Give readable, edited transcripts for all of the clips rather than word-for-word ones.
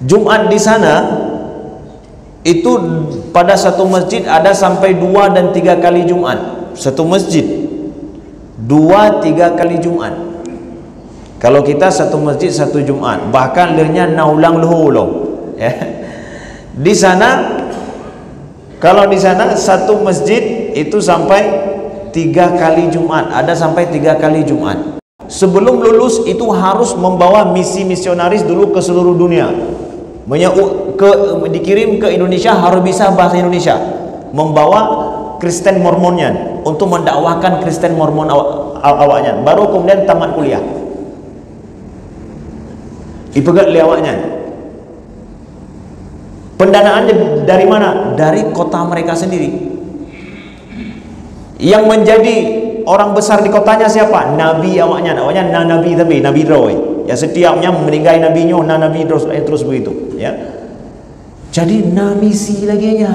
Jumat di sana itu pada satu masjid ada sampai 2 dan 3 kali Jumat. Satu masjid 2-3 kali Jumat. Kalau kita satu masjid satu Jumat, bahkan lehnya naulang luhulo ya. Di sana, kalau di sana satu masjid itu sampai 3 kali Jumat, ada sampai 3 kali Jumat. Sebelum lulus itu harus membawa misi misionaris dulu ke seluruh dunia. Dikirim ke Indonesia, harus bisa bahasa Indonesia, membawa Kristen Mormonnya untuk mendakwahkan Kristen Mormon awaknya, baru kemudian tamat kuliah ipegat liawaknya. Pendanaannya dari mana? Dari kota mereka sendiri. Yang menjadi orang besar di kotanya siapa? Nabi awaknya Nabi tapi Nabi Roy. Ya, setiapnya meninggai nabinya, nabi terus begitu ya. Jadi misi lagi nya.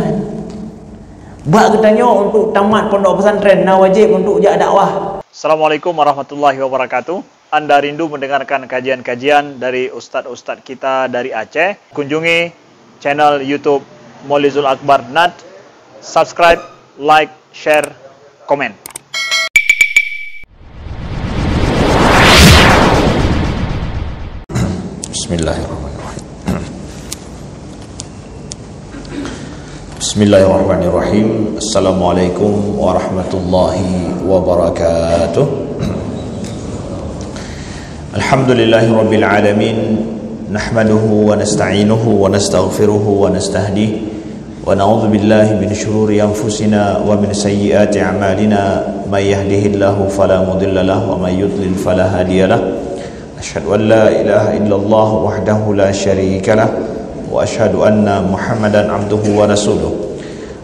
Bak katanya untuk tamat pondok pesantren wajib untuk jak dakwah. Assalamualaikum warahmatullahi wabarakatuh. Anda rindu mendengarkan kajian-kajian dari ustadz-ustadz kita dari Aceh? Kunjungi channel YouTube Maulizul Akbar NAD. Subscribe, like, share, komen. Bismillahirrahmanirrahim. Bismillahirrahmanirrahim. Assalamualaikum warahmatullahi wabarakatuh. Alhamdulillahi rabbil alamin. Nahmaduhu wa nasta'inuhu wa nastaghfiruhu wa nastahdihi wa na'udzu billahi min shururi anfusina wa min sayyiati a'malina. May yahdihillahu fala mudilla lahu wa may yudlil fala hadiya lahu. Asyhadu an la ilaha illallah wahdahu la syarika lah wa asyhadu anna Muhammadan abduhu wa rasuluh.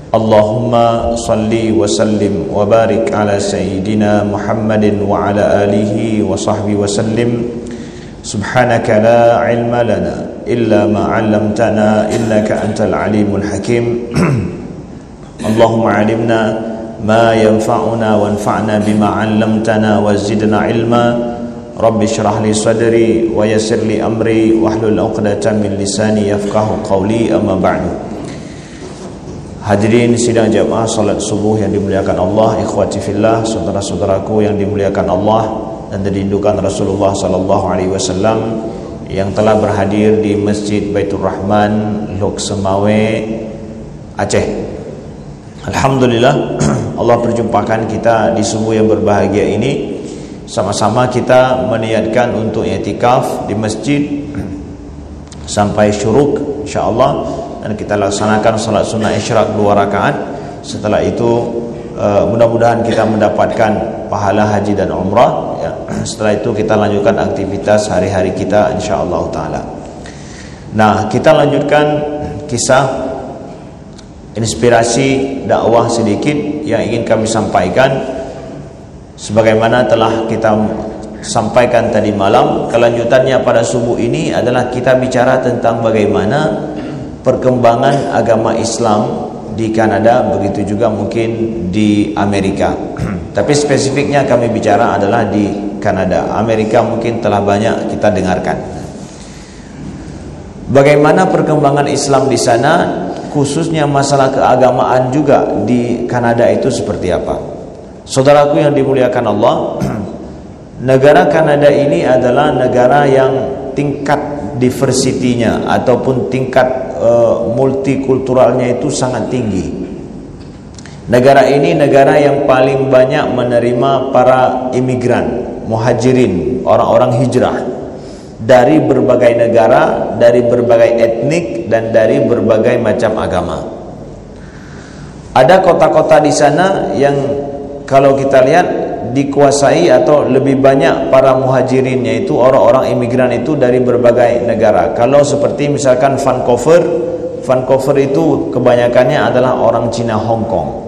Allahumma salli wa sallim wa barik ala sayyidina Muhammadin wa ala alihi wa sahbihi wa sallim. Subhanaka la ilma lana illa ma 'allamtana innaka antal alimul hakim. Allahumma 'allimna ma yanfa'una wanfa'na bima 'allamtana wa zidna ilma. Rabbi syrah li sadri wa yassir li amri wahlul 'uqdatam min lisani yafqahu qawli, amma ba'du. Hadirin sidang jamaah salat subuh yang dimuliakan Allah, ikhwati fillah, saudara-saudaraku yang dimuliakan Allah dan dirindukan Rasulullah sallallahu alaihi wasallam yang telah berhadir di Masjid Baitur Rahman, Lok Semawe, Aceh. Alhamdulillah Allah perjumpakan kita di subuh yang berbahagia ini. Sama-sama kita meniatkan untuk i'tikaf di masjid sampai syuruk insyaallah, dan kita laksanakan salat sunnah isyraq 2 rakaat. Setelah itu mudah-mudahan kita mendapatkan pahala haji dan umrah ya. Setelah itu kita lanjutkan aktivitas hari-hari kita insyaallah taala. Nah, kita lanjutkan kisah inspirasi dakwah sedikit yang ingin kami sampaikan. Sebagaimana telah kita sampaikan tadi malam, kelanjutannya pada subuh ini adalah kita bicara tentang bagaimana perkembangan agama Islam di Kanada, begitu juga mungkin di Amerika. Tapi spesifiknya kami bicara adalah di Kanada. Amerika mungkin telah banyak kita dengarkan. Bagaimana perkembangan Islam di sana, khususnya masalah keagamaan juga di Kanada itu seperti apa? Saudaraku yang dimuliakan Allah, negara Kanada ini adalah negara yang tingkat diversitinya ataupun tingkat multikulturalnya itu sangat tinggi. Negara ini negara yang paling banyak menerima para imigran, muhajirin, orang-orang hijrah dari berbagai negara, dari berbagai etnik dan dari berbagai macam agama. Ada kota-kota di sana yang kalau kita lihat dikuasai atau lebih banyak para muhajirinnya itu orang-orang imigran itu dari berbagai negara. Kalau seperti misalkan Vancouver itu kebanyakannya adalah orang Cina Hong Kong.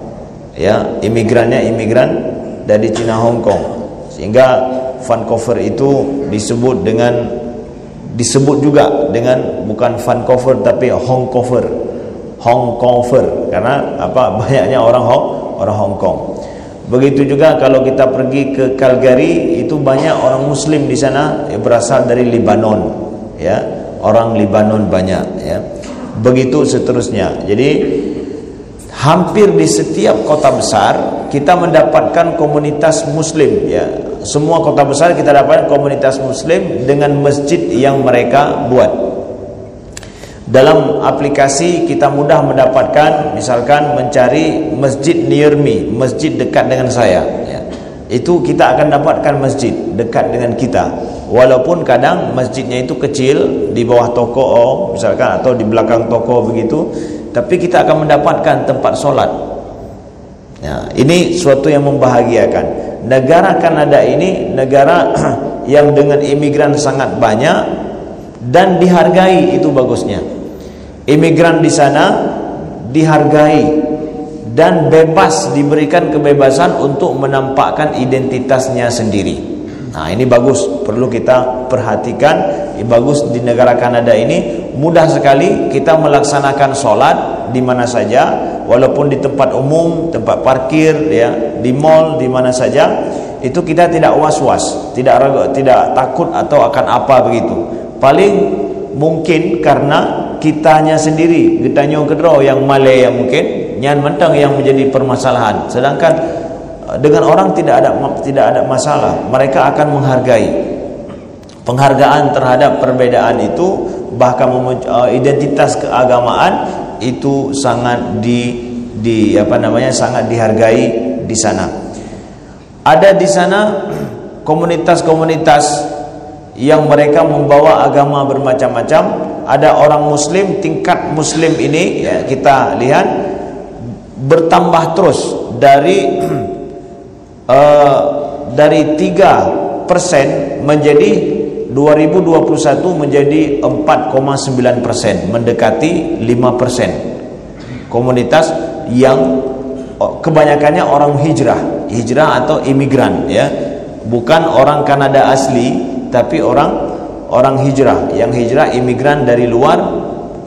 Ya, imigrannya imigran dari Cina Hong Kong. Sehingga Vancouver itu disebut juga dengan bukan Vancouver tapi Hongkover karena apa? Banyaknya orang Hong Kong. Begitu juga kalau kita pergi ke Calgary, itu banyak orang muslim di sana yang berasal dari Lebanon ya. orang Libanon banyak, ya. Begitu seterusnya. Jadi hampir di setiap kota besar kita mendapatkan komunitas muslim, ya. Semua kota besar kita dapatkan komunitas muslim dengan masjid yang mereka buat. Dalam aplikasi kita mudah mendapatkan, misalkan mencari masjid near me, masjid dekat dengan saya, ya. Itu kita akan dapatkan masjid dekat dengan kita, walaupun kadang masjidnya itu kecil di bawah toko misalkan, atau di belakang toko begitu, tapi kita akan mendapatkan tempat solat, ya. Ini suatu yang membahagiakan. Negara Kanada ini negara yang dengan imigran sangat banyak dan dihargai, itu bagusnya. Imigran di sana dihargai dan bebas, diberikan kebebasan untuk menampakkan identitasnya sendiri. Nah, ini bagus, perlu kita perhatikan. Bagus di negara Kanada ini mudah sekali kita melaksanakan sholat di mana saja, walaupun di tempat umum, tempat parkir, ya, di mall, di mana saja. Itu kita tidak was-was, tidak takut atau akan apa begitu. Paling mungkin karena kitanya sendiri, getanyo kedro yang Malay yang mungkin nyan mentang yang menjadi permasalahan. Sedangkan dengan orang tidak ada masalah. Mereka akan menghargai. Penghargaan terhadap perbedaan itu, bahkan identitas keagamaan itu sangat sangat dihargai di sana. Ada di sana komunitas-komunitas yang mereka membawa agama bermacam-macam. Ada orang muslim, tingkat muslim ini, ya, kita lihat bertambah terus dari 3% menjadi 2021 menjadi 4,9%, mendekati 5%. Komunitas yang kebanyakannya orang hijrah atau imigran, ya, bukan orang Kanada asli, tapi orang hijrah, yang hijrah imigran dari luar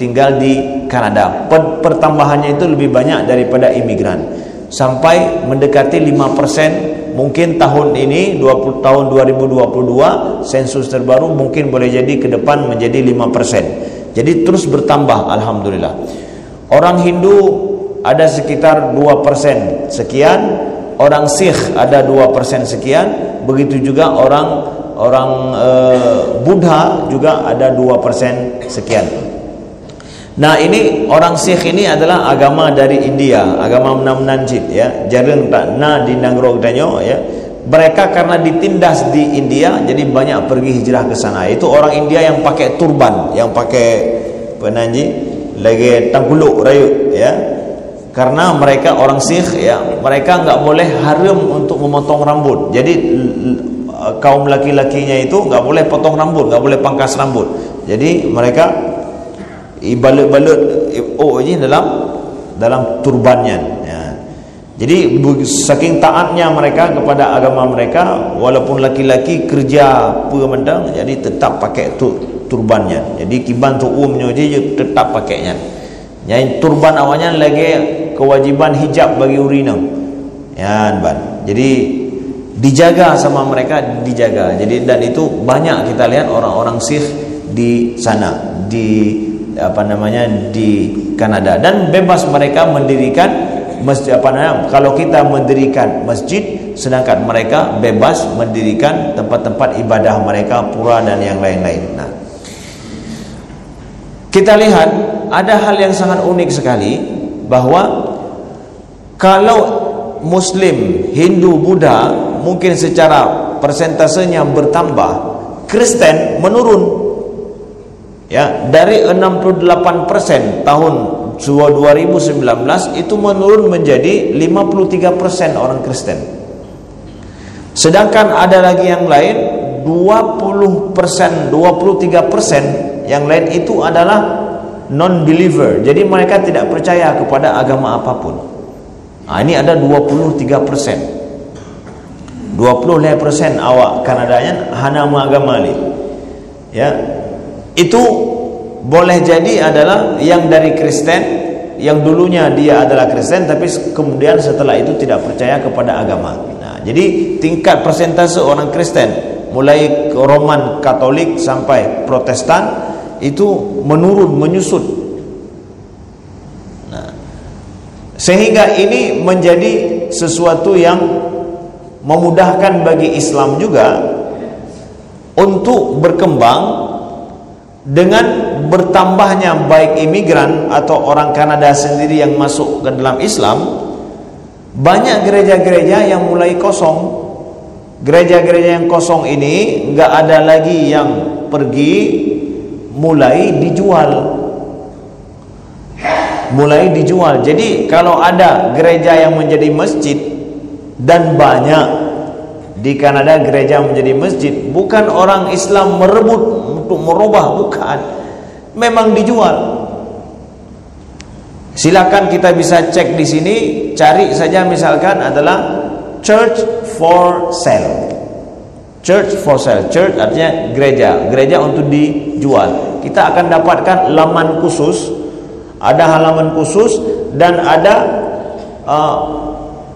tinggal di Kanada. Pertambahannya itu lebih banyak daripada imigran, sampai mendekati 5%. Mungkin tahun ini, tahun 2022 sensus terbaru mungkin boleh jadi ke depan menjadi 5%. Jadi terus bertambah, alhamdulillah. Orang Hindu ada sekitar 2% sekian, orang Sikh ada 2% sekian, begitu juga orang Buddha juga ada 2% sekian. Nah, ini orang Sikh ini adalah agama dari India, agama Namnanjit, ya. Jarang tak na di Nangrog danyo, ya. Mereka karena ditindas di India, jadi banyak pergi hijrah ke sana. Itu orang India yang pakai turban, yang pakai penanji lagi tangkuluk rayu, ya. Karena mereka orang Sikh, ya, mereka enggak boleh haram untuk memotong rambut. Jadi kaum laki-lakinya itu enggak boleh potong rambut, enggak boleh pangkas rambut. Jadi mereka balut ini dalam turbannya, ya. Jadi saking taatnya mereka kepada agama mereka, walaupun laki-laki kerja pemendang, jadi tetap pakai turbannya. Jadi kiban tu umumnya dia tetap pakainya. Yang turban awalnya lagi kewajiban hijab bagi urina, ya, ban. Jadi dijaga sama mereka, dijaga. Jadi dan itu banyak kita lihat orang-orang Sikh di sana, di Kanada, dan bebas mereka mendirikan masjid, kalau kita mendirikan masjid, sedangkan mereka bebas mendirikan tempat-tempat ibadah mereka, pura dan yang lain-lain. Nah, kita lihat ada hal yang sangat unik sekali, bahwa kalau Muslim, Hindu, Buddha mungkin secara persentasenya bertambah, Kristen menurun. Ya, dari 68% tahun 2019 itu menurun menjadi 53% orang Kristen. Sedangkan ada lagi yang lain 20%, 23% yang lain itu adalah non-believer. Jadi mereka tidak percaya kepada agama apapun. Nah, ini ada 23%. 20% awak Kanadanya hana agama ni. Ya. Itu boleh jadi adalah yang dari Kristen, yang dulunya dia adalah Kristen tapi kemudian setelah itu tidak percaya kepada agama. Nah, jadi tingkat persentase orang Kristen mulai Roman Katolik sampai Protestan itu menurun, menyusut. Nah, sehingga ini menjadi sesuatu yang memudahkan bagi Islam juga untuk berkembang dengan bertambahnya baik imigran atau orang Kanada sendiri yang masuk ke dalam Islam. Banyak gereja-gereja yang mulai kosong. Gereja-gereja yang kosong ini nggak ada lagi yang pergi, mulai dijual. Jadi kalau ada gereja yang menjadi masjid, dan banyak di Kanada gereja menjadi masjid, bukan orang Islam merebut untuk merubah, bukan, memang dijual. Silakan kita bisa cek di sini, cari saja misalkan adalah church for sale. Church for sale. Church artinya gereja. Gereja untuk dijual. Kita akan dapatkan laman khusus, ada halaman khusus, dan ada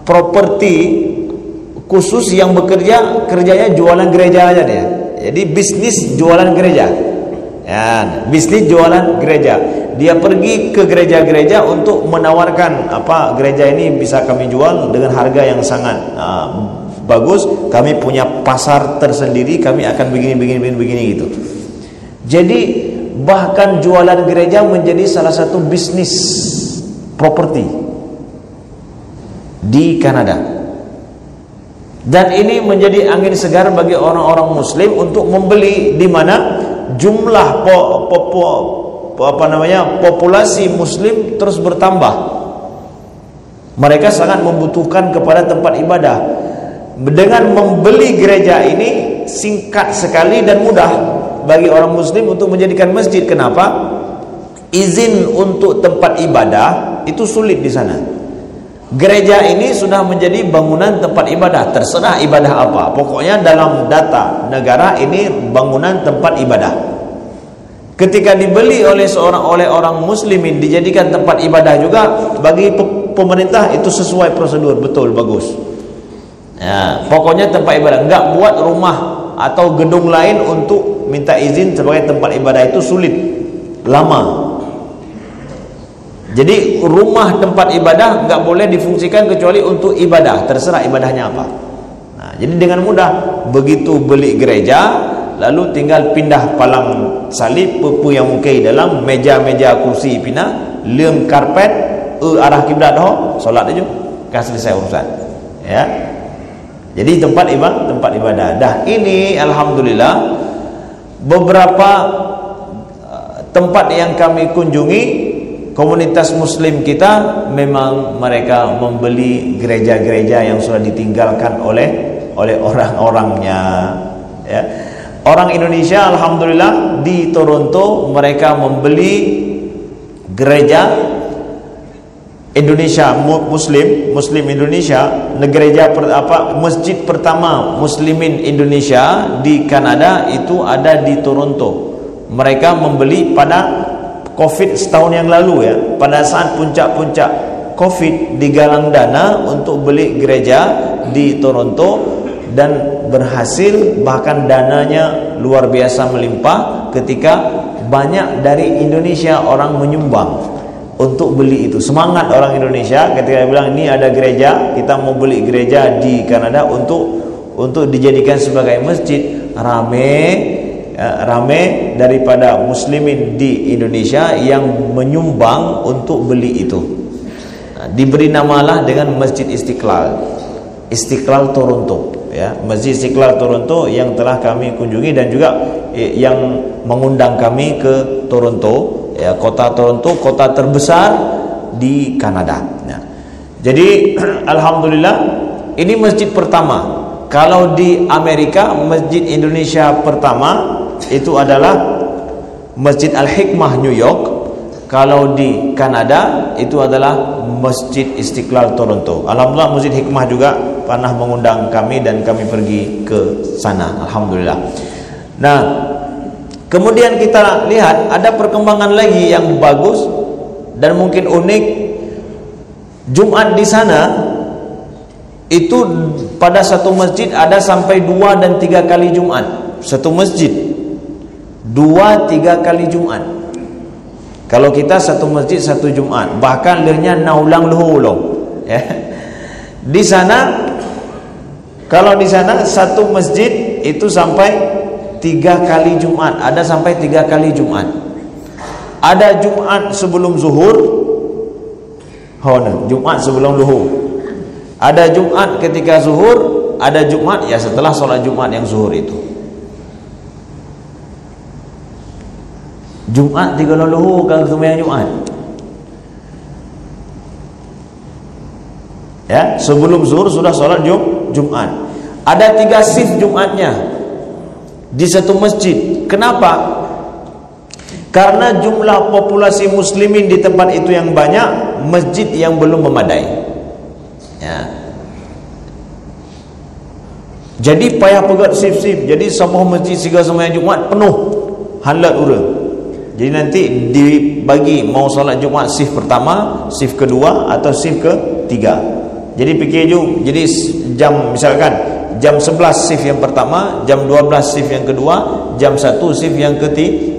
properti khusus yang bekerja, kerjanya jualan gereja aja dia. Jadi bisnis jualan gereja. Ya, bisnis jualan gereja. Dia pergi ke gereja-gereja untuk menawarkan apa gereja ini bisa kami jual dengan harga yang sangat bagus. Kami punya pasar tersendiri, kami akan begini gitu. Jadi bahkan jualan gereja menjadi salah satu bisnis properti di Kanada. Dan ini menjadi angin segar bagi orang-orang Muslim untuk membeli, di mana jumlah populasi Muslim terus bertambah. Mereka sangat membutuhkan kepada tempat ibadah. Dengan membeli gereja ini singkat sekali dan mudah bagi orang Muslim untuk menjadikan masjid. Kenapa? Izin untuk tempat ibadah itu sulit di sana. Gereja ini sudah menjadi bangunan tempat ibadah, terserah ibadah apa. Pokoknya dalam data negara ini bangunan tempat ibadah. Ketika dibeli oleh orang muslimin dijadikan tempat ibadah juga, bagi pemerintah itu sesuai prosedur, betul, bagus. Ya, pokoknya tempat ibadah, enggak buat rumah atau gedung lain untuk minta izin sebagai tempat ibadah, itu sulit, lama. Jadi rumah tempat ibadah nggak boleh difungsikan kecuali untuk ibadah, terserah ibadahnya apa. Nah, jadi dengan mudah begitu beli gereja, lalu tinggal pindah palang salib, pepu yang mukai dalam, meja-meja kursi pindah, lem karpet, arah kiblat solat aja, kan selesai urusan. Ya. Jadi tempat ibadah. Dah ini alhamdulillah beberapa tempat yang kami kunjungi, komunitas muslim kita memang mereka membeli gereja-gereja yang sudah ditinggalkan oleh orang-orangnya, ya. Orang Indonesia alhamdulillah di Toronto mereka membeli gereja Indonesia, muslim Indonesia. Gereja masjid pertama muslimin Indonesia di Kanada itu ada di Toronto. Mereka membeli pada Covid setahun yang lalu, ya, pada saat puncak-puncak Covid, digalang dana untuk beli gereja di Toronto dan berhasil, bahkan dananya luar biasa melimpah ketika banyak dari Indonesia orang menyumbang untuk beli itu. Semangat orang Indonesia ketika bilang ini ada gereja, kita mau beli gereja di Kanada untuk dijadikan sebagai masjid. Rame daripada muslimin di Indonesia yang menyumbang untuk beli itu. Diberi namalah dengan Masjid Istiqlal Toronto, ya, Masjid Istiqlal Toronto yang telah kami kunjungi dan juga yang mengundang kami ke Toronto, ya, kota Toronto, kota terbesar di Kanada. Nah, jadi alhamdulillah ini masjid pertama. Kalau di Amerika masjid Indonesia pertama itu adalah Masjid Al-Hikmah New York. Kalau di Kanada itu adalah Masjid Istiqlal Toronto. Alhamdulillah Masjid Hikmah juga pernah mengundang kami dan kami pergi ke sana, alhamdulillah. Nah, kemudian kita lihat ada perkembangan lagi yang bagus dan mungkin unik. Jumat di sana itu pada satu masjid ada sampai 2 dan 3 kali Jumat. Satu masjid 2-3 kali Jumat. Kalau kita satu masjid satu Jumat, bahkan lirnya naulang luhu loh. Ya. Di sana, kalau di sana satu masjid itu sampai 3 kali Jumat. Ada sampai 3 kali Jumat. Ada Jumat sebelum zuhur, Jumat sebelum luhur. Ada Jumat ketika zuhur, ada Jumat ya setelah sholat Jumat yang zuhur itu. Jumat 3 luhur kalau sembahyang Jumat. Ya, sebelum zuhur sudah sholat Jumat. Ada 3 shift Jumatnya di satu masjid. Kenapa? Karena jumlah populasi muslimin di tempat itu yang banyak, masjid yang belum memadai. Ya. Jadi payah pegat shift-shift. Jadi semua masjid segala sembahyang Jumat penuh, halat ura. Jadi nanti dibagi mau solat Jumat shift pertama, shift kedua atau shift ketiga. Jadi fikir je, jadi jam misalkan jam 11 shift yang pertama, jam 12 shift yang kedua, jam 1 shift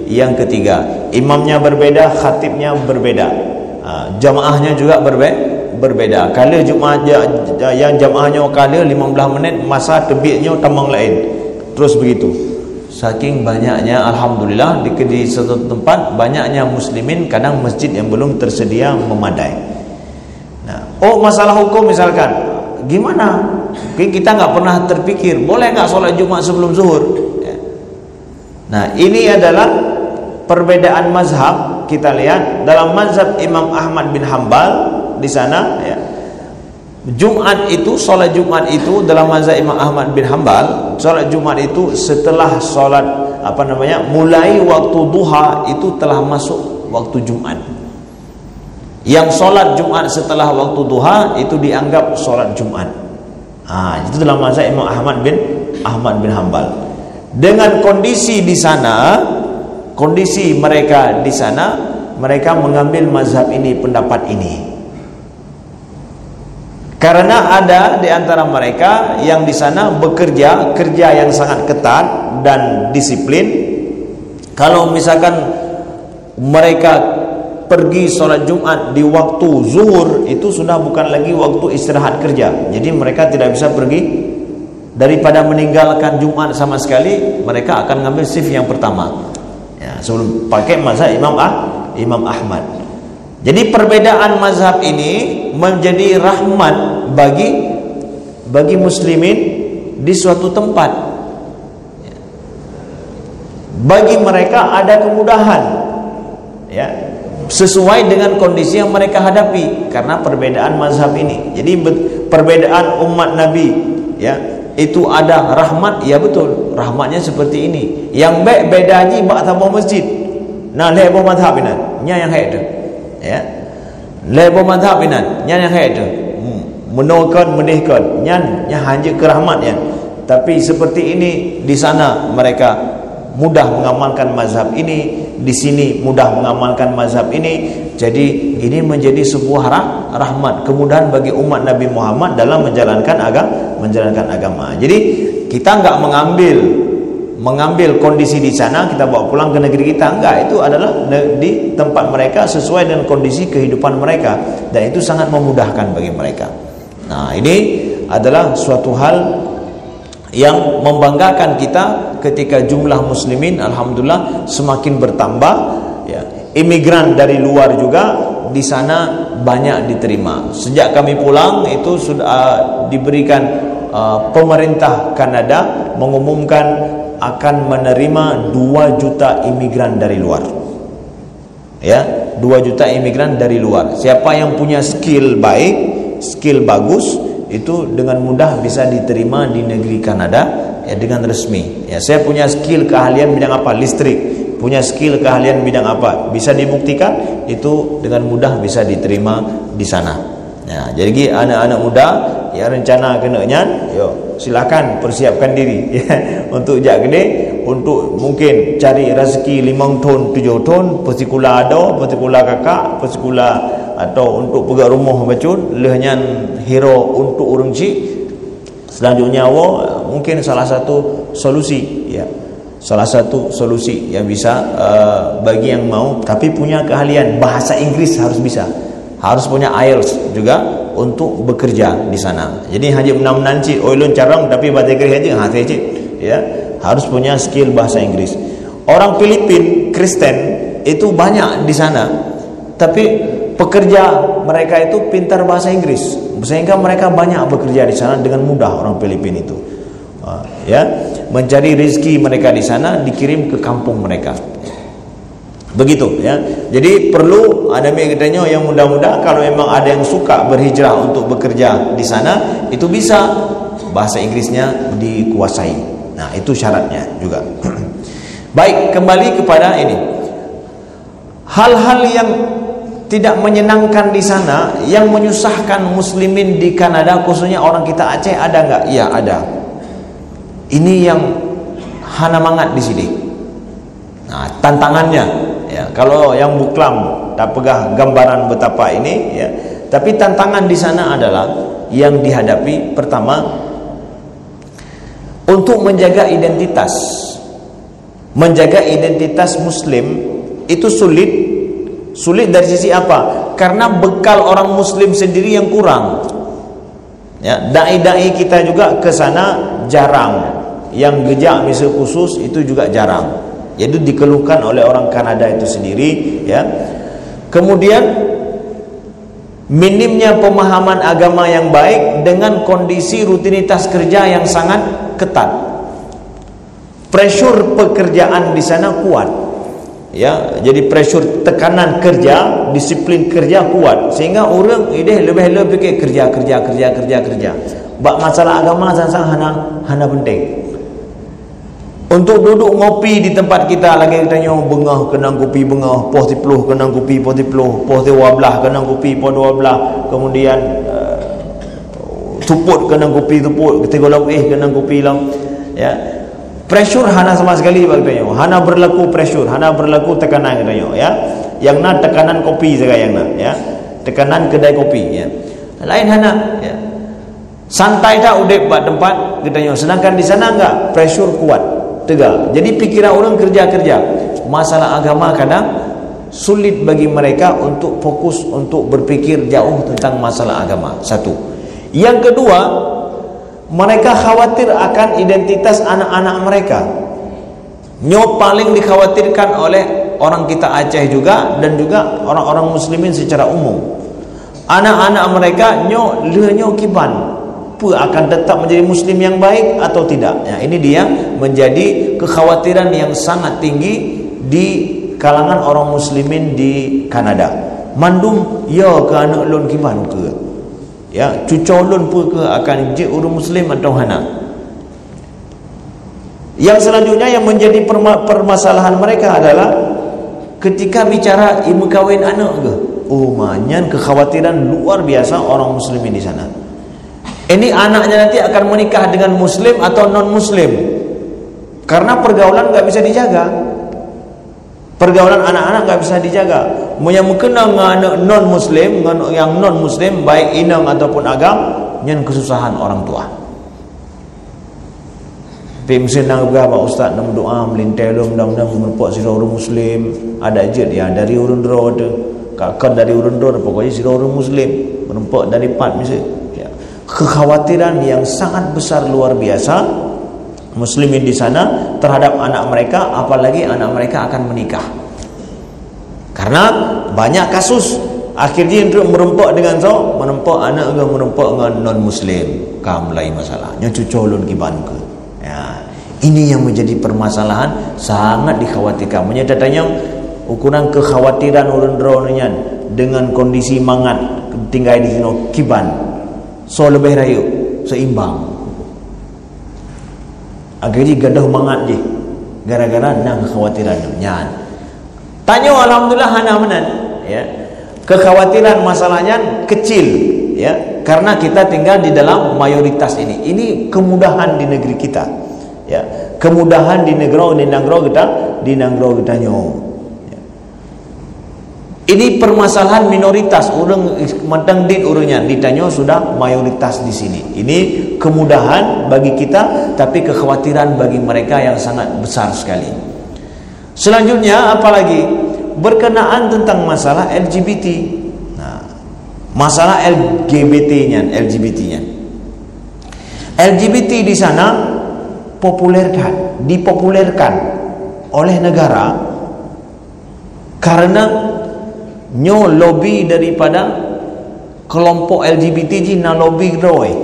yang ketiga. Imamnya berbeda, khatibnya berbeda. Jamaahnya juga berbeda. Kala Jumat yang jamaahnya kala 15 minit, masa terbitnya tamang lain. Terus begitu. Saking banyaknya, alhamdulillah di satu tempat banyaknya muslimin, kadang masjid yang belum tersedia memadai. Nah, masalah hukum misalkan, gimana? Mungkin kita nggak pernah terpikir, boleh nggak sholat Jumat sebelum zuhur? Ya. Nah, ini adalah perbedaan mazhab. Kita lihat dalam mazhab Imam Ahmad bin Hanbal di sana, ya. Jumat itu, sholat Jumat itu dalam mazhab Imam Ahmad bin Hanbal, sholat Jumat itu setelah sholat mulai waktu duha itu telah masuk waktu Jumat. Yang sholat Jumat setelah waktu duha itu dianggap sholat Jumat. Itu dalam mazhab Imam Ahmad bin Hanbal. Dengan kondisi di sana, kondisi mereka di sana, mereka mengambil mazhab ini, pendapat ini. Karena ada di antara mereka yang di sana bekerja yang sangat ketat dan disiplin. Kalau misalkan mereka pergi sholat Jumat di waktu zuhur, itu sudah bukan lagi waktu istirahat kerja. Jadi mereka tidak bisa pergi. Daripada meninggalkan Jumat sama sekali, mereka akan ngambil shift yang pertama. Ya, sebelum pakai mazhab Imam Ahmad. Jadi perbedaan mazhab ini menjadi rahmat bagi muslimin di suatu tempat. Bagi mereka ada kemudahan, ya, sesuai dengan kondisi yang mereka hadapi karena perbedaan mazhab ini. Jadi perbedaan umat Nabi, ya, itu ada rahmat, ya betul. Rahmatnya seperti ini. Yang bedanya bak tambah masjid. Nah, lebo mazhab ini, nya yang ada. Ya, lebo madhab inan nyan yang ada menolkan menihkan nyan yang hanya kerahmat ya. Tapi seperti ini di sana mereka mudah mengamalkan mazhab ini, di sini mudah mengamalkan mazhab ini. Jadi ini menjadi sebuah rahmat, kemudahan bagi umat Nabi Muhammad dalam menjalankan agama. Jadi kita enggak mengambil kondisi di sana kita bawa pulang ke negeri kita, enggak. Itu adalah di tempat mereka sesuai dengan kondisi kehidupan mereka, dan itu sangat memudahkan bagi mereka. Nah, ini adalah suatu hal yang membanggakan kita ketika jumlah muslimin alhamdulillah semakin bertambah, ya. Imigran dari luar juga di sana banyak diterima. Sejak kami pulang itu sudah diberikan pemerintah Kanada mengumumkan akan menerima 2 juta imigran dari luar. Ya, 2 juta imigran dari luar. Siapa yang punya skill baik, skill bagus, itu dengan mudah bisa diterima di negeri Kanada, ya, dengan resmi. Ya, saya punya skill keahlian bidang apa? Listrik. Punya skill keahlian bidang apa? Bisa dibuktikan, itu dengan mudah bisa diterima di sana. Ya, jadi anak-anak muda yang rencana kenanya, yuk silakan persiapkan diri, ya, untuk jak gede, untuk mungkin cari rezeki 5 tahun 7 tahun, persikula ada, persikula kakak, persikula atau untuk pegang rumah bacun, lehnyan hero untuk urung cik. Selanjutnya mungkin salah satu solusi, ya, salah satu solusi yang bisa bagi yang mau tapi punya keahlian bahasa Inggris harus bisa, harus punya IELTS juga untuk bekerja di sana. Jadi hanya menang-menang cik oilun carang tapi bahasa Inggris aja hati cik ya, harus punya skill bahasa Inggris. Orang Filipin Kristen itu banyak di sana, tapi pekerja mereka itu pintar bahasa Inggris sehingga mereka banyak bekerja di sana dengan mudah. Orang Filipin itu ya, mencari rezeki mereka di sana dikirim ke kampung mereka. Begitu ya. Jadi perlu ada katanya yang muda-muda kalau memang ada yang suka berhijrah untuk bekerja di sana, itu bisa bahasa Inggrisnya dikuasai. Nah, itu syaratnya juga. Baik, kembali kepada ini. Hal-hal yang tidak menyenangkan di sana, yang menyusahkan muslimin di Kanada, khususnya orang kita Aceh, ada enggak? Iya, ada. Ini yang hana mangat di sini. Nah, tantangannya ya, kalau yang buklam tak pegah gambaran betapa ini ya, tapi tantangan di sana adalah yang dihadapi pertama untuk menjaga identitas. Menjaga identitas muslim itu sulit dari sisi apa? Karena bekal orang muslim sendiri yang kurang. Ya, dai-dai kita juga ke sana jarang. Yang gejak misi khusus itu juga jarang. Jadi dikeluhkan oleh orang Kanada itu sendiri ya. Kemudian minimnya pemahaman agama yang baik dengan kondisi rutinitas kerja yang sangat ketat. Pressure pekerjaan di sana kuat. Ya, jadi pressure tekanan kerja, disiplin kerja kuat sehingga orang lebih fikir kerja. Bak masalah agama sangat hana penting. Untuk duduk ngopi di tempat kita lagi tanya bengah kenang kopi bengah, poh 10 kenang kopi poh 10, poh 12 kenang kopi poh 12, kemudian tuput kenang kopi tuput, ketiga kenang kopi lam. Ya. Pressure hana sama sekali bagtanya. Hana berlaku pressure, hana berlaku tekanan katanya ya. Yang nak tekanan kopi saja yang nak ya. Tekanan kedai kopi ya. Lain hana ya. Santai tak udep buat tempat katanya. Sedangkan di sana enggak, pressure kuat, tegak. Jadi pikiran orang kerja. Masalah agama kadang sulit bagi mereka untuk fokus untuk berpikir jauh tentang masalah agama. Satu. Yang kedua, mereka khawatir akan identitas anak-anak mereka. Paling dikhawatirkan oleh orang kita Aceh juga dan juga orang-orang muslimin secara umum. Anak-anak mereka kiban akan tetap menjadi muslim yang baik atau tidak. Ya, ini dia menjadi kekhawatiran yang sangat tinggi di kalangan orang muslimin di Kanada. Mandum ya ke anak lon kiban ke? Ya, cucolun pun ke akan je orang muslim atau hana. Yang selanjutnya yang menjadi permasalahan mereka adalah ketika bicara ibu kawin anak ke. Oh, manyan kekhawatiran luar biasa orang muslimin di sana. Ini anaknya nanti akan menikah dengan muslim atau non muslim. Karena pergaulan enggak bisa dijaga. Pergaulan anak-anak enggak bisa dijaga. Yang mengenal anak non muslim, yang non muslim baik inang ataupun agam, nyen kesusahan orang tua. Pemsen nang berapa ustaz nam doa melintai lu mudah-mudahan menempat sira orang muslim. Ada je dia dari urun dro tu. Kakak dari urun dro pokoknya sira orang muslim menempat dari pat mesti. Ya. Kekhawatiran yang sangat besar luar biasa muslimin di sana terhadap anak mereka, apalagi anak mereka akan menikah. Karena banyak kasus akhirnya merempak dengan menempak anak ke merempak dengan non muslim, kam lain masalah. Nya cucolun kiban ke. Ya, ini yang menjadi permasalahan sangat dikhawatirkan. Menyatakannya ukuran kekhawatiran ulun dronnya dengan kondisi mangat tinggal di sini kiban. So lebih rayu seimbang. Akhirnya gadah mangat je gara-gara nang kekhawatiran nyan. Tanya alhamdulillah hana menan ya. Kekhawatiran masalahnya kecil ya, karena kita tinggal di dalam mayoritas ini. Ini kemudahan di negeri kita. Ya, kemudahan di negro kita nyo. Ya. Ini permasalahan minoritas, orang matang din urangnya ditanya sudah mayoritas di sini. Ini kemudahan bagi kita, tapi kekhawatiran bagi mereka yang sangat besar sekali. Selanjutnya apalagi berkenaan tentang masalah LGBT. Nah, masalah LGBT-nya. LGBT di sana dipopulerkan oleh negara karena lobby daripada kelompok LGBT na lobby roy.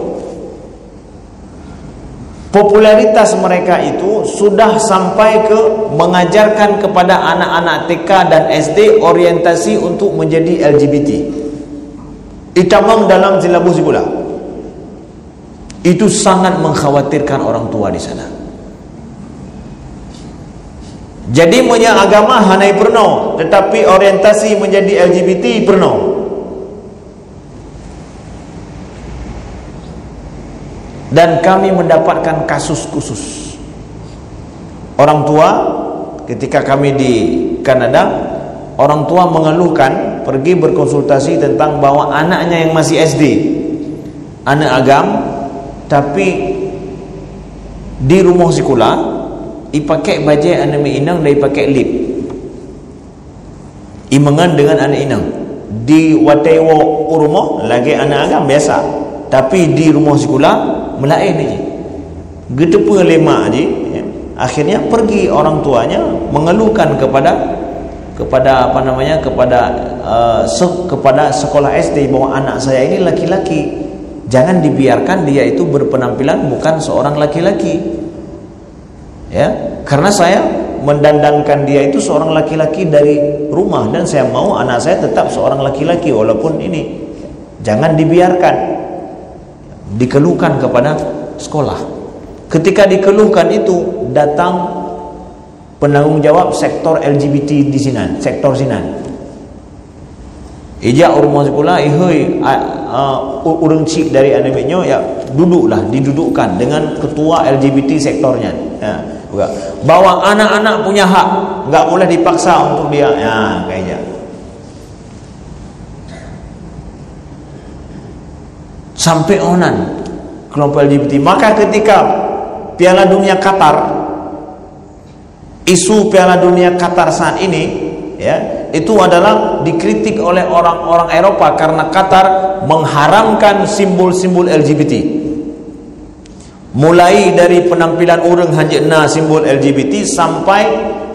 Popularitas mereka itu sudah sampai ke mengajarkan kepada anak-anak TK dan SD orientasi untuk menjadi LGBT. Itamang dalam silabus pula. Itu sangat mengkhawatirkan orang tua di sana. Jadi punya agama hanai perno, tetapi orientasi menjadi LGBT perno. Dan kami mendapatkan kasus khusus. Orang tua ketika kami di Kanada, orang tua mengeluhkan pergi berkonsultasi tentang bahwa anaknya yang masih SD, anak agam, tapi di rumah sekolah ipakai baju anak inang dan ipakai lip imangan dengan anak inang. Di watewo rumah lagi anak agam biasa, tapi di rumah sekolah melain aja gedepa lemak aja ya. Akhirnya pergi orang tuanya mengeluhkan kepada apa namanya kepada sekolah SD bahwa anak saya ini laki-laki, jangan dibiarkan dia itu berpenampilan bukan seorang laki-laki. Ya, karena saya mendandankan dia itu seorang laki-laki dari rumah dan saya mau anak saya tetap seorang laki-laki walaupun ini. Jangan dibiarkan. Dikeluhkan kepada sekolah. Ketika dikeluhkan itu datang penanggung jawab sektor LGBT di sini, sektor sinan. Ijak rumah sekolah, urang cik dari animenya ya didudukkan dengan ketua LGBT sektornya. Ya. Bahwa anak-anak punya hak, enggak boleh dipaksa untuk dia. Ya, kayaknya. Sampai onan kelompok LGBT. Maka ketika Piala Dunia Qatar, isu Piala Dunia Qatar saat ini, ya, itu adalah dikritik oleh orang-orang Eropa karena Qatar mengharamkan simbol-simbol LGBT. Mulai dari penampilan orang hanjena simbol LGBT sampai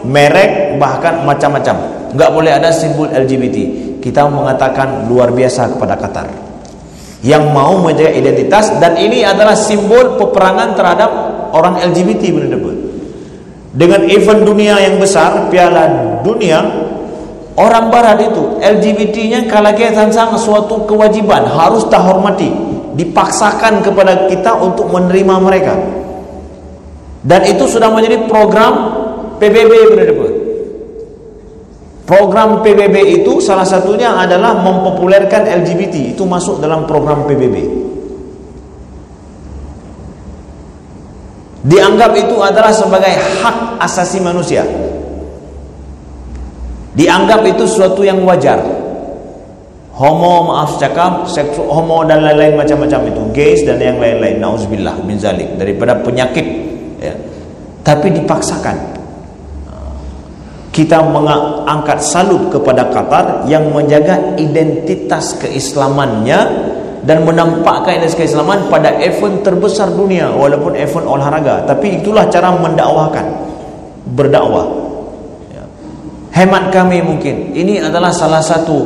merek bahkan macam-macam. Enggak boleh ada simbol LGBT. Kita mengatakan luar biasa kepada Qatar yang mau menjaga identitas, dan ini adalah simbol peperangan terhadap orang LGBT benar-benar. Dengan event dunia yang besar, Piala Dunia, orang barat itu LGBT-nya kalau kita tentang suatu kewajiban harus tak hormati, dipaksakan kepada kita untuk menerima mereka. Dan itu sudah menjadi program PBB benar-benar. Program PBB itu salah satunya adalah mempopulerkan LGBT. Itu masuk dalam program PBB. Dianggap itu adalah sebagai hak asasi manusia. Dianggap itu sesuatu yang wajar. Homo, maaf cakap, seksual homo dan lain-lain macam-macam itu, gays dan yang lain-lain, nauzubillah min zalik, daripada penyakit ya. Tapi dipaksakan. Kita mengangkat salut kepada Qatar yang menjaga identitas keislamannya dan menampakkan identitas keislaman pada event terbesar dunia, walaupun event olahraga. Tapi itulah cara mendakwahkan, berdakwah ya. Hemat kami mungkin ini adalah salah satu,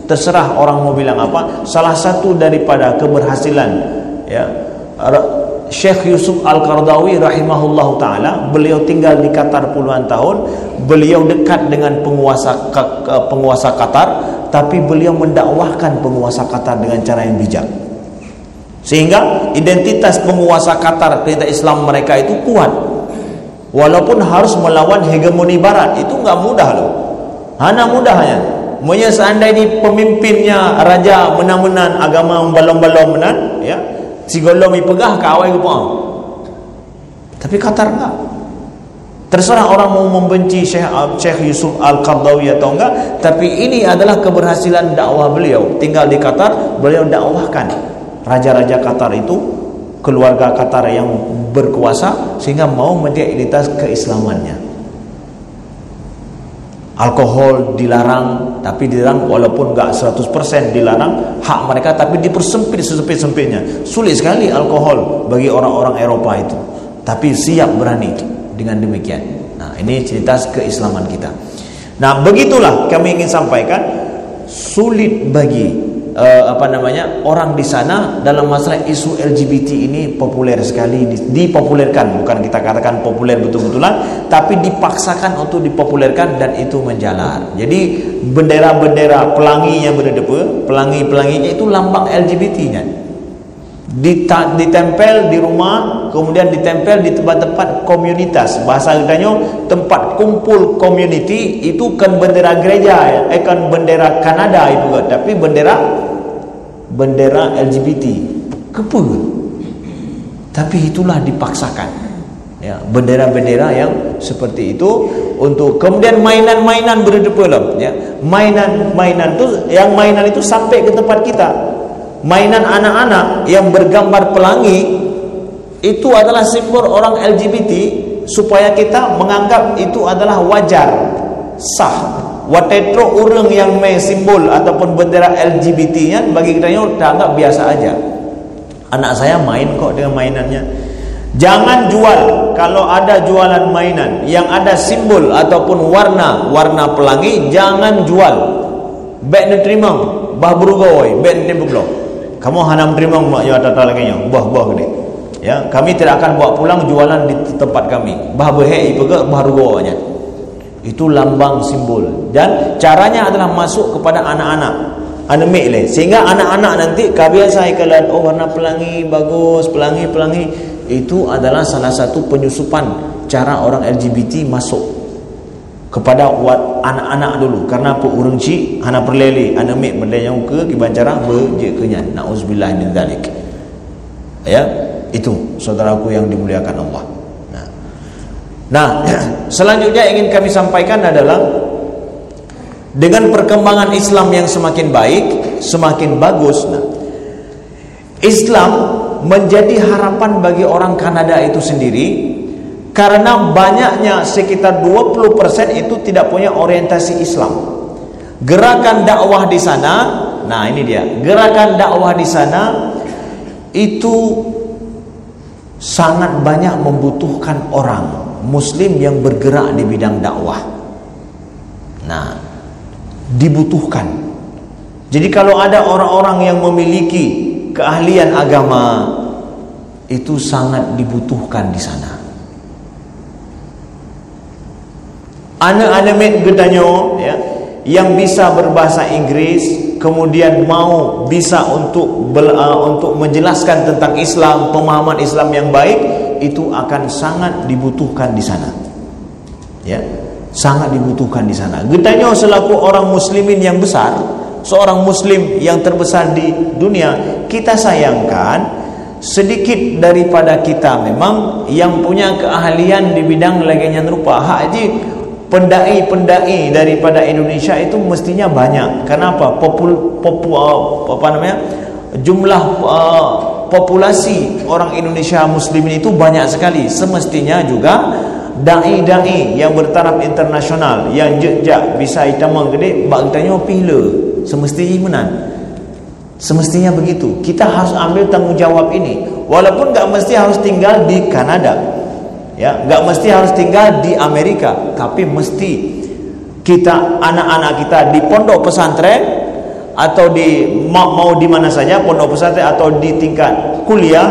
terserah orang mau bilang apa, salah satu daripada keberhasilan ya Syekh Yusuf Al-Qaradawi rahimahullahu ta'ala. Beliau tinggal di Qatar puluhan tahun, beliau dekat dengan penguasa Qatar, tapi beliau mendakwahkan penguasa Qatar dengan cara yang bijak, sehingga identitas penguasa Qatar, identitas Islam mereka itu kuat, walaupun harus melawan hegemoni Barat. Itu enggak mudah loh, hanya mudahnya monya seandainya pemimpinnya raja menang-menang agama balong-balong menan ya, si golong ipegah ke awal gupang. Tapi Qatar enggak. Terserah orang mau membenci Syekh Yusuf Al-Qaradawi atau enggak, tapi ini adalah keberhasilan dakwah beliau. Tinggal di Qatar, beliau dakwahkan raja-raja Qatar itu, keluarga Qatar yang berkuasa, sehingga mau mendiagnosis keislamannya. Alkohol dilarang, tapi dilarang walaupun enggak 100% dilarang hak mereka, tapi dipersempit sesempit-sempitnya. Sulit sekali alkohol bagi orang-orang Eropa itu, tapi siap berani dengan demikian. Nah, ini cerita keislaman kita. Nah, begitulah kami ingin sampaikan, sulit bagi orang di sana dalam masalah isu LGBT ini populer sekali, dipopulerkan, bukan kita katakan populer betul-betulan, tapi dipaksakan untuk dipopulerkan dan itu menjalar. Jadi bendera-bendera pelangi yang berdepa, pelangi-pelanginya itu lambang LGBT-nya. Ditempel di rumah, kemudian ditempel di tempat-tempat komunitas. Bahasa kitanya tempat kumpul community itu kan bendera gereja, kan bendera Kanada itu, tapi bendera LGBT. Kepa. Tapi itulah dipaksakan. Ya, bendera-bendera yang seperti itu untuk kemudian mainan-mainan berdepa, ya. Mainan-mainan itu, yang mainan itu sampai ke tempat kita. Mainan anak-anak yang bergambar pelangi itu adalah simbol orang LGBT, supaya kita menganggap itu adalah wajar, sah. Watetro orang yang main simbol ataupun bendera LGBT-nya bagi kita dianggap biasa aja. Anak saya main kok dengan mainannya. Jangan jual. Kalau ada jualan mainan yang ada simbol ataupun warna pelangi, jangan jual. Baik nerima, bah berugoi, baik nerima belum. Kamu hanam terima mak ya tata lagi nya buah-buah gede. Ya, kami tidak akan bawa pulang jualan di tempat kami. Bah behei pega bah rugonya. Itu lambang simbol, dan caranya adalah masuk kepada anak-anak. Anemik le, sehingga anak-anak nanti kebiasa ikalan, oh warna pelangi bagus, pelangi itu adalah salah satu penyusupan cara orang LGBT masuk kepada anak-anak dulu. Karena apa urang ci hana perlele anemik benda yang ke kibancara beje kenyan, nauzubillah min dzalik. Ya, itu saudaraku yang dimuliakan Allah. Nah, selanjutnya ingin kami sampaikan adalah dengan perkembangan Islam yang semakin baik, semakin bagus. Nah, Islam menjadi harapan bagi orang Kanada itu sendiri, karena banyaknya sekitar 20% itu tidak punya orientasi Islam. Gerakan dakwah di sana, nah ini dia, gerakan dakwah di sana itu sangat banyak membutuhkan orang Muslim yang bergerak di bidang dakwah. Nah, dibutuhkan. Jadi kalau ada orang-orang yang memiliki keahlian agama, itu sangat dibutuhkan di sana. Anak-anak gedanyo, ya, yang bisa berbahasa Inggris, kemudian mau bisa untuk menjelaskan tentang Islam, pemahaman Islam yang baik, itu akan sangat dibutuhkan di sana. Ya, sangat dibutuhkan di sana. Gedanyo selaku orang muslimin yang besar, seorang muslim yang terbesar di dunia, kita sayangkan sedikit daripada kita memang yang punya keahlian di bidang lagian rupa. Haji pendai-pendai daripada Indonesia itu mestinya banyak. Kenapa? Jumlah populasi orang Indonesia muslimin itu banyak sekali. Semestinya juga dai-dai yang bertaraf internasional, yang jejak bisa itamang gede, bak tanya pila. Semestinya menan. Semestinya begitu. Kita harus ambil tanggungjawab ini. Walaupun enggak mesti harus tinggal di Kanada. Ya, enggak mesti harus tinggal di Amerika, tapi mesti kita, anak-anak kita di pondok pesantren atau di mau di mana saja, pondok pesantren atau di tingkat kuliah,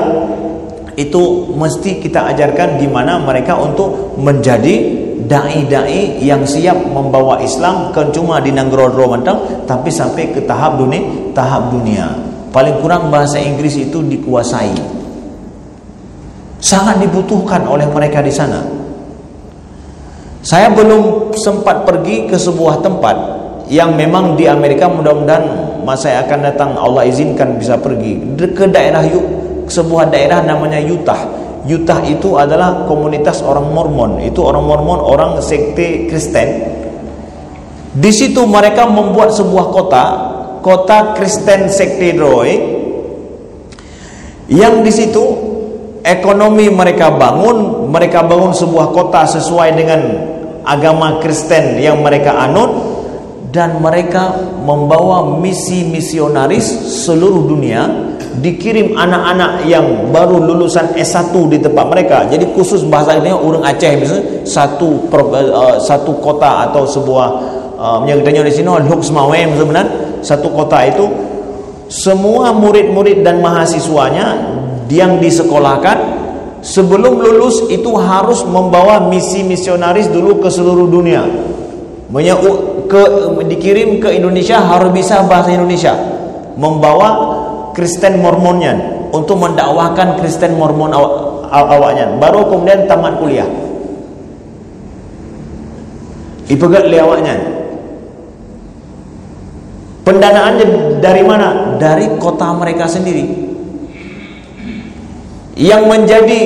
itu mesti kita ajarkan gimana mereka untuk menjadi dai-dai yang siap membawa Islam, kan cuma di nanggro-gro mantang, tapi sampai ke tahap dunia. Paling kurang bahasa Inggris itu dikuasai. Sangat dibutuhkan oleh mereka di sana. Saya belum sempat pergi ke sebuah tempat yang memang di Amerika, mudah-mudahan masa yang akan datang Allah izinkan bisa pergi ke daerah sebuah daerah namanya Utah. Utah itu adalah komunitas orang Mormon. Itu orang Mormon, orang sekte Kristen. Di situ mereka membuat sebuah kota Kristen sekte Roy, yang di situ ekonomi mereka bangun sebuah kota sesuai dengan agama Kristen yang mereka anut, dan mereka membawa misi misionaris seluruh dunia. Dikirim anak-anak yang baru lulusan S1 di tempat mereka. Jadi khusus bahasa ini orang Aceh misalnya satu kota atau sebuah yang ditanya di sini Lux Mawem sebenarnya satu kota itu semua murid-murid dan mahasiswanya yang disekolahkan sebelum lulus itu harus membawa misi misionaris dulu ke seluruh dunia. Dikirim ke Indonesia harus bisa bahasa Indonesia, membawa Kristen Mormonnya untuk mendakwahkan Kristen Mormon awaknya, baru kemudian tamat kuliah ipegat lewatnya. Pendanaannya dari mana? Dari kota mereka sendiri. Yang menjadi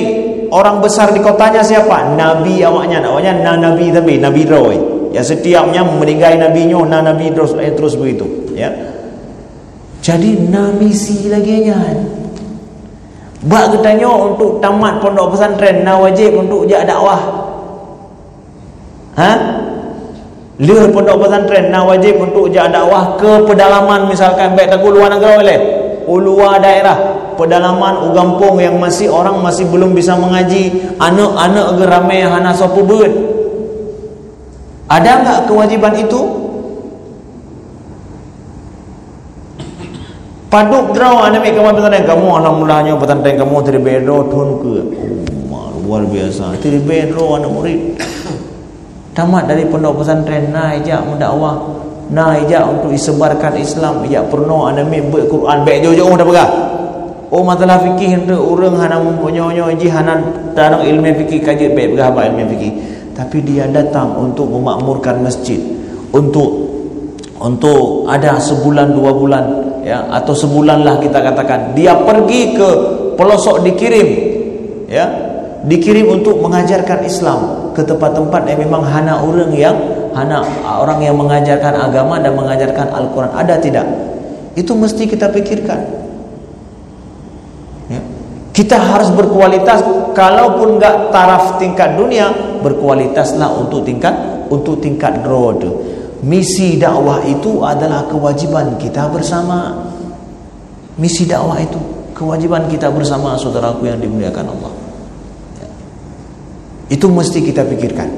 orang besar di kotanya siapa? Nabi awaknya nabi, tapi Nabi Roy. Ya, setiapnya meninggal nabinya, nabi terus begitu, ya. Jadi misi lagi kan. Bak katanya untuk tamat pondok pesantren wajib untuk jak dakwah. Lihat pondok pesantren wajib untuk jak dakwah ke pedalaman, misalkan baik tak luar negara boleh. Luar daerah, pedalaman ugampung yang orang masih belum bisa mengaji, anak-anak geramai hana sopo beut. Ada enggak kewajiban itu? Paduk draw anda make pesantren kamu, alhamdulillahnya pesantren kamu terbedo tun ke luar biasa, terbedo anak murid tamat dari pondok pesantren ijak mendakwah, ijak untuk disebarkan Islam, ijak pernah anda make Quran baik jauh-jauh dah pegah. Masalah fikih untuk orang hana mempunyai ji hana tarang ilmu fikih kaji baik pegah apa ilmu fikih, tapi dia datang untuk memakmurkan masjid, untuk ada sebulan 2 bulan, ya, atau sebulan lah kita katakan, dia pergi ke pelosok, dikirim untuk mengajarkan Islam ke tempat-tempat yang memang hana orang yang mengajarkan agama dan mengajarkan Al-Quran. Ada tidak? Itu mesti kita pikirkan, ya. Kita harus berkualitas, kalaupun enggak taraf tingkat dunia, berkualitaslah untuk tingkat road. Misi dakwah itu adalah kewajiban kita bersama. Misi dakwah itu kewajiban kita bersama, saudaraku yang dimuliakan Allah. Itu mesti kita pikirkan.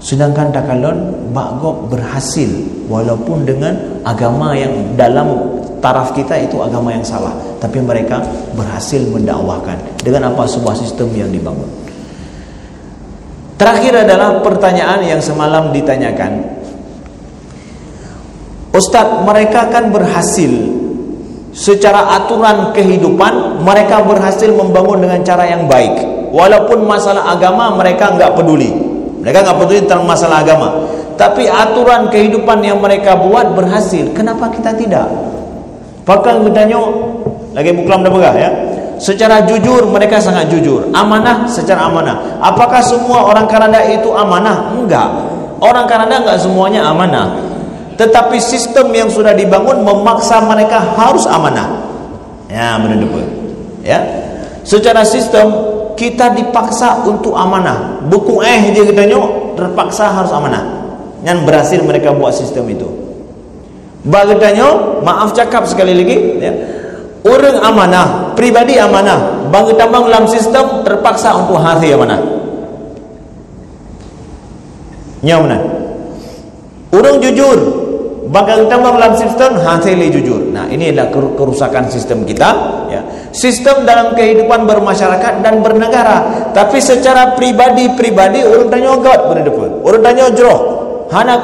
Sedangkan takalon bagok berhasil walaupun dengan agama yang dalam taraf kita itu agama yang salah, tapi mereka berhasil mendakwahkan dengan apa? Sebuah sistem yang dibangun. Terakhir adalah pertanyaan yang semalam ditanyakan. Ustaz, mereka kan berhasil secara aturan kehidupan, mereka berhasil membangun dengan cara yang baik. Walaupun masalah agama mereka enggak peduli. Mereka enggak peduli tentang masalah agama. Tapi aturan kehidupan yang mereka buat berhasil. Kenapa kita tidak? Bahkan bertanya lagi buklam dah begah, ya. Secara jujur mereka sangat jujur, amanah secara amanah. Apakah semua orang Kanada itu amanah? Enggak. Orang Kanada enggak semuanya amanah. Tetapi sistem yang sudah dibangun memaksa mereka harus amanah. Ya, benar betul. Ya. Secara sistem kita dipaksa untuk amanah. Buku dia katanya terpaksa harus amanah. Yang berhasil mereka buat sistem itu. Bagetanya, maaf cakap sekali lagi, ya. Orang amanah, pribadi amanah, bangga tambang dalam sistem terpaksa untuk hati amanah. Nyaman. Orang jujur, bangga tambang dalam sistem hati le jujur. Nah, ini adalah kerusakan sistem kita, ya. Sistem dalam kehidupan bermasyarakat dan bernegara. Tapi secara pribadi orang tanya God berdepan. Orang tanya jroh, hana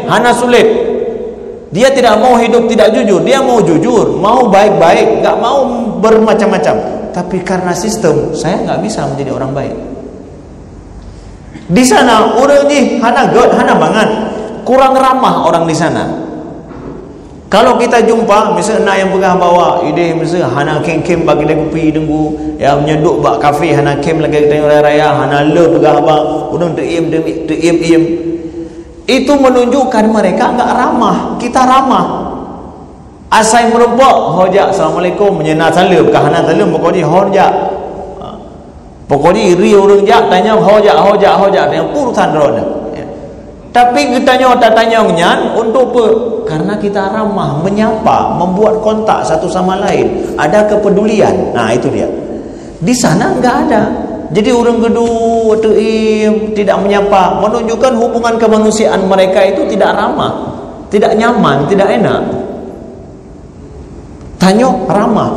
hana sulit. Dia tidak mau hidup tidak jujur, dia mau jujur, mau baik-baik, enggak mau bermacam-macam. Tapi karena sistem, saya enggak bisa menjadi orang baik. Di sana orang ni hana God, hana banget, kurang ramah orang di sana. Kalau kita jumpa misalnya nak yang pegah bawa ide misalnya hana kem bagi lagu pi denggu yang menyeduk bak kafe hana kem lagi tengok raya hana le pegah ba udang teim itu menunjukkan mereka enggak ramah. Kita ramah. Asai merempok hojak assalamualaikum menyena salam ke hana salam pokoknya hojak pokoknya ri orang jak tanya hojak yang urusan ron. Tapi kita tanya untuk apa? Karena kita ramah, menyapa, membuat kontak satu sama lain, ada kepedulian. Nah itu dia. Di sana enggak ada. Jadi orang gedung tidak menyapa, menunjukkan hubungan kemanusiaan mereka itu tidak ramah, tidak nyaman, tidak enak. Tanya ramah,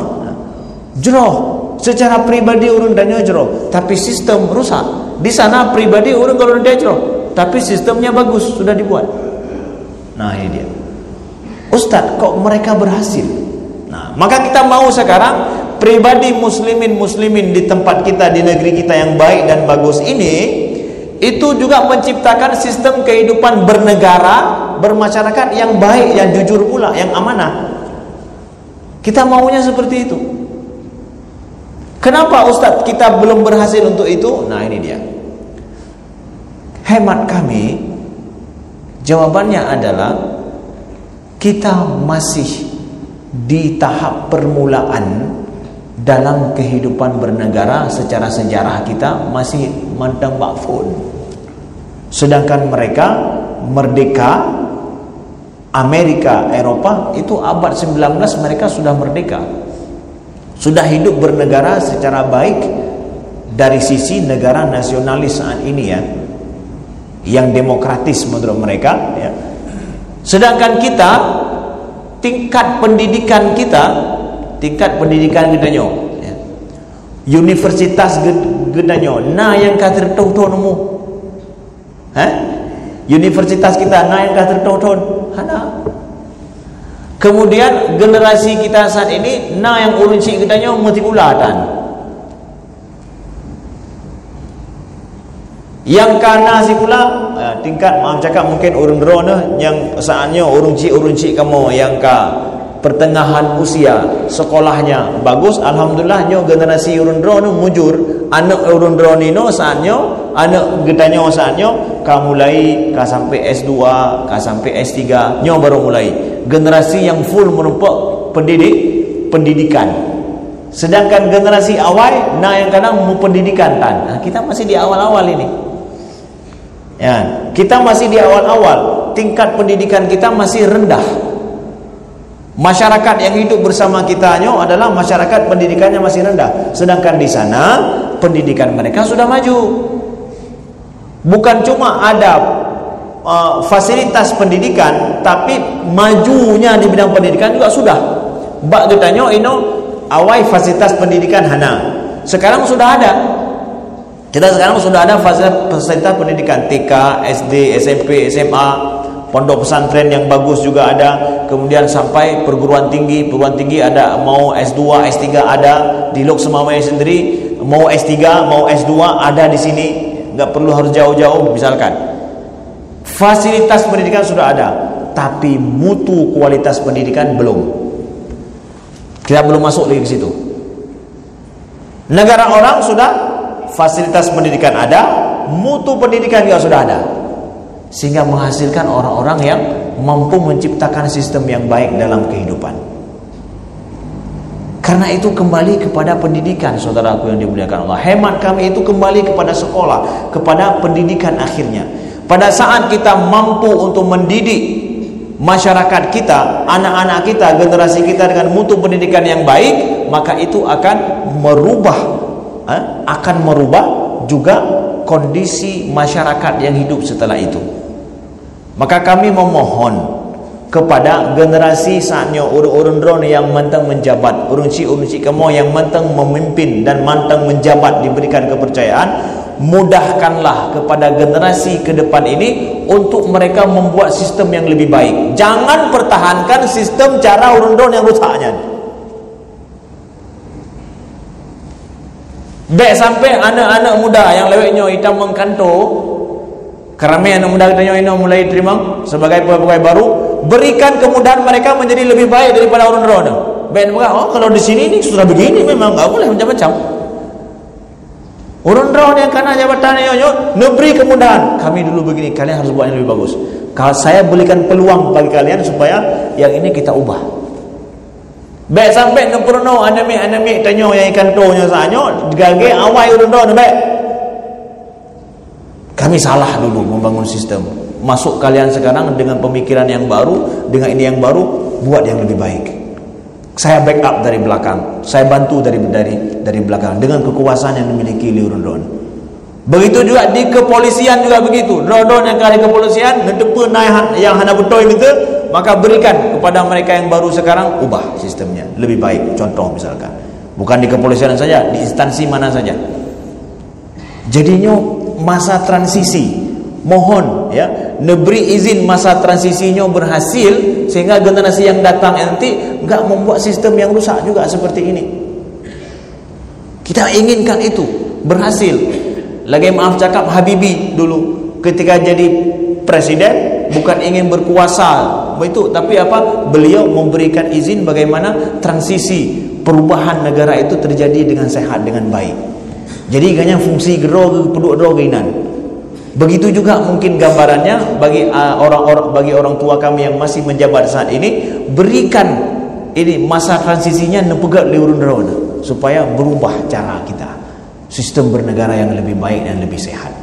jeroh. Secara pribadi orang tanya jeroh, tapi sistem rusak. Di sana pribadi orang kalau dia jeroh, tapi sistemnya bagus, sudah dibuat. Nah ini dia. Ustaz, kok mereka berhasil? Nah, maka kita mau sekarang pribadi muslimin di tempat kita, di negeri kita yang baik dan bagus ini, itu juga menciptakan sistem kehidupan bernegara, bermasyarakat yang baik, yang jujur pula, yang amanah. Kita maunya seperti itu. Kenapa Ustaz kita belum berhasil untuk itu? Nah ini dia. Hemat kami, jawabannya adalah kita masih di tahap permulaan dalam kehidupan bernegara. Secara sejarah kita masih mantang bakfun. Sedangkan mereka merdeka, Amerika, Eropa itu abad 19 mereka sudah merdeka, sudah hidup bernegara secara baik dari sisi negara nasionalis saat ini ya, yang demokratis menurut mereka ya. Sedangkan kita tingkat pendidikan kita nyo ya. Universitas gedanyo nah yang kater tau nemu universitas kita nah yang kater tau hana. Kemudian generasi kita saat ini nah yang urun cik gedanyo mesti ulatan. Yang kana si pula tingkat maaf cakap mungkin urun drone yang saatnya urun cik kamu yang ka pertengahan usia sekolahnya bagus, alhamdulillah nyo generasi urun drone mujur. Anak urun drone no saatnya anak gedanyo saatnya ka mulai ka sampai S2 ka sampai S3 nyo baru mulai generasi yang full merumpuk pendidikan. Sedangkan generasi awal nah yang kadang mau pendidikan tan. Nah, kita masih di awal-awal ini. Ya, kita masih di awal-awal, tingkat pendidikan kita masih rendah. Masyarakat yang hidup bersama kita adalah masyarakat pendidikannya masih rendah. Sedangkan di sana pendidikan mereka sudah maju. Bukan cuma ada fasilitas pendidikan, tapi majunya di bidang pendidikan juga sudah. Bak getanyo awai fasilitas pendidikan hana. Sekarang sudah ada. Kita sekarang sudah ada fasilitas pendidikan TK, SD, SMP, SMA, pondok pesantren yang bagus juga ada. Kemudian sampai perguruan tinggi ada, mau S2, S3 ada di Lok Semamai sendiri, mau S3, mau S2 ada di sini. Enggak perlu harus jauh-jauh misalkan. Fasilitas pendidikan sudah ada, tapi mutu kualitas pendidikan belum. Kita belum masuk lagi ke situ. Negara orang sudah fasilitas pendidikan ada, mutu pendidikan juga sudah ada, sehingga menghasilkan orang-orang yang mampu menciptakan sistem yang baik dalam kehidupan. Karena itu kembali kepada pendidikan, saudaraku yang dimuliakan Allah. Hemat kami itu kembali kepada sekolah, kepada pendidikan akhirnya. Pada saat kita mampu untuk mendidik masyarakat kita, anak-anak kita, generasi kita dengan mutu pendidikan yang baik, maka itu akan merubah juga kondisi masyarakat yang hidup setelah itu. Maka kami memohon kepada generasi saatnya urun drone yang mantang menjabat, urun cik kamu yang mantang memimpin dan mantang menjabat, diberikan kepercayaan, mudahkanlah kepada generasi ke depan ini untuk mereka membuat sistem yang lebih baik. Jangan pertahankan sistem cara urun drone yang rusaknya. Dek sampai anak-anak muda yang leweknya hitam mengkanto, kerana anak muda katanya ini mulai terima sebagai pegawai baru, berikan kemudahan mereka menjadi lebih baik daripada urun-urun. Oh, kalau di sini ni sudah begini, memang enggak boleh macam-macam. Urun-urun yang kena jabatan beri kemudahan. Kami dulu begini, kalian harus buat yang lebih bagus. Kalau saya berikan peluang bagi kalian supaya yang ini kita ubah. Baik sampai nempurono anami tanyo yang ikan tonya sanyo digage awai urun-urun baik. Kami salah dulu membangun sistem. Masuk kalian sekarang dengan pemikiran yang baru, dengan ini yang baru, buat yang lebih baik. Saya backup dari belakang, saya bantu dari belakang dengan kekuasaan yang dimiliki urun-urun. Begitu juga di kepolisian juga begitu. Drone yang kali kepolisian ngedepe naik yang hana betul itu, maka berikan kepada mereka yang baru sekarang, ubah sistemnya lebih baik. Contoh misalkan, bukan di kepolisian saja, di instansi mana saja. Jadinya masa transisi, mohon ya, neberi izin masa transisinya berhasil sehingga generasi yang datang nanti enggak membuat sistem yang rusak juga seperti ini. Kita inginkan itu berhasil. Lagi maaf cakap, Habibie dulu ketika jadi presiden bukan ingin berkuasa itu, tapi apa? Beliau memberikan izin bagaimana transisi perubahan negara itu terjadi dengan sehat, dengan baik. Jadi ganya fungsi gero penduduk gainan. Begitu juga mungkin gambarannya bagi orang tua kami yang masih menjabat saat ini, berikan ini masa transisinya nepegat liurun-urun supaya berubah cara kita, sistem bernegara yang lebih baik dan lebih sehat.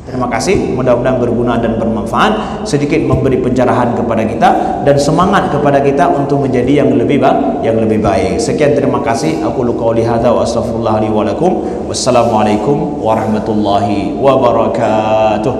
Terima kasih, mudah-mudahan berguna dan bermanfaat, sedikit memberi pencerahan kepada kita dan semangat kepada kita untuk menjadi yang lebih baik. Sekian, terima kasih. Aku qouli hadza wa astaghfirullah li wa lakum. Wassalamualaikum warahmatullahi wabarakatuh.